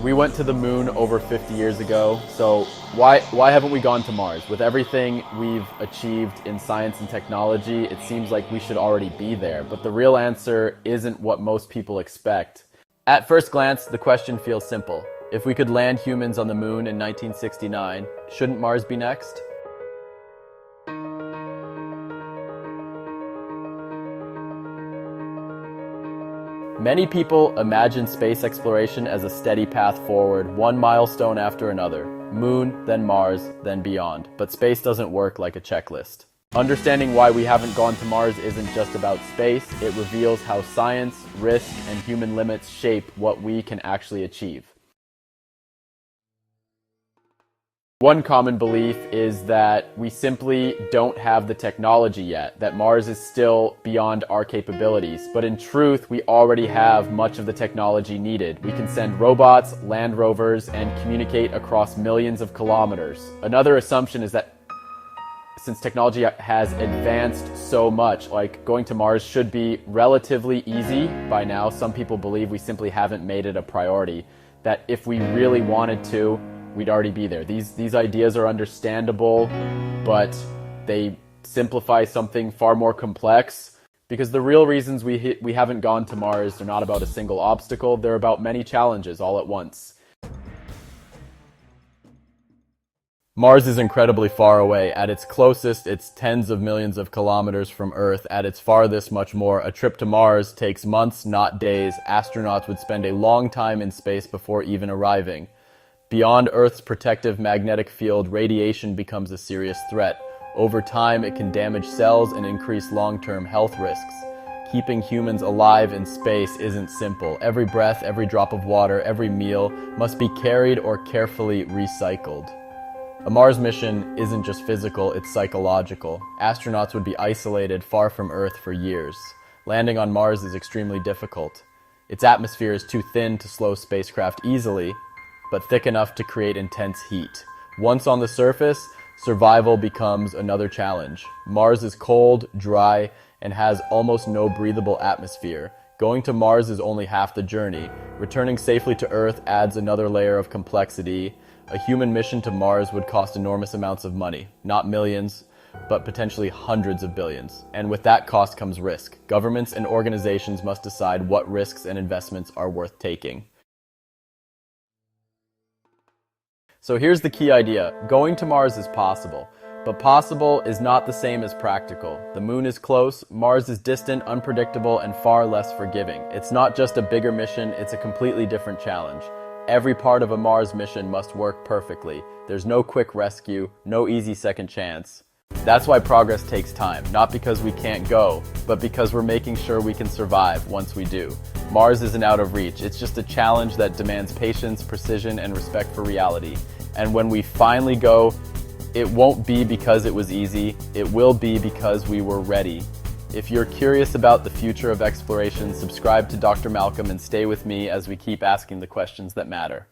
We went to the moon over 50 years ago, so why haven't we gone to Mars? With everything we've achieved in science and technology, it seems like we should already be there, but the real answer isn't what most people expect. At first glance, the question feels simple. If we could land humans on the moon in 1969, shouldn't Mars be next? Many people imagine space exploration as a steady path forward, one milestone after another. Moon, then Mars, then beyond. But space doesn't work like a checklist. Understanding why we haven't gone to Mars isn't just about space, it reveals how science, risk, and human limits shape what we can actually achieve. One common belief is that we simply don't have the technology yet, that Mars is still beyond our capabilities. But in truth, we already have much of the technology needed. We can send robots, land rovers, and communicate across millions of kilometers. Another assumption is that since technology has advanced so much, like going to Mars should be relatively easy by now. Some people believe we simply haven't made it a priority, that if we really wanted to, we'd already be there. These ideas are understandable, but they simplify something far more complex, because the real reasons we haven't gone to Mars are not about a single obstacle, they're about many challenges all at once. Mars is incredibly far away. At its closest, it's tens of millions of kilometers from Earth. At its farthest, much more. A trip to Mars takes months, not days. Astronauts would spend a long time in space before even arriving. Beyond Earth's protective magnetic field, radiation becomes a serious threat. Over time, it can damage cells and increase long-term health risks. Keeping humans alive in space isn't simple. Every breath, every drop of water, every meal must be carried or carefully recycled. A Mars mission isn't just physical, it's psychological. Astronauts would be isolated far from Earth for years. Landing on Mars is extremely difficult. Its atmosphere is too thin to slow spacecraft easily, but thick enough to create intense heat. Once on the surface, survival becomes another challenge. Mars is cold, dry, and has almost no breathable atmosphere. Going to Mars is only half the journey. Returning safely to Earth adds another layer of complexity. A human mission to Mars would cost enormous amounts of money, not millions, but potentially hundreds of billions. And with that cost comes risk. Governments and organizations must decide what risks and investments are worth taking. So here's the key idea. Going to Mars is possible, but possible is not the same as practical. The moon is close, Mars is distant, unpredictable, and far less forgiving. It's not just a bigger mission, it's a completely different challenge. Every part of a Mars mission must work perfectly. There's no quick rescue, no easy second chance. That's why progress takes time, not because we can't go, but because we're making sure we can survive once we do. Mars isn't out of reach, it's just a challenge that demands patience, precision, and respect for reality. And when we finally go, it won't be because it was easy, it will be because we were ready. If you're curious about the future of exploration, subscribe to Dr. Malcolm and stay with me as we keep asking the questions that matter.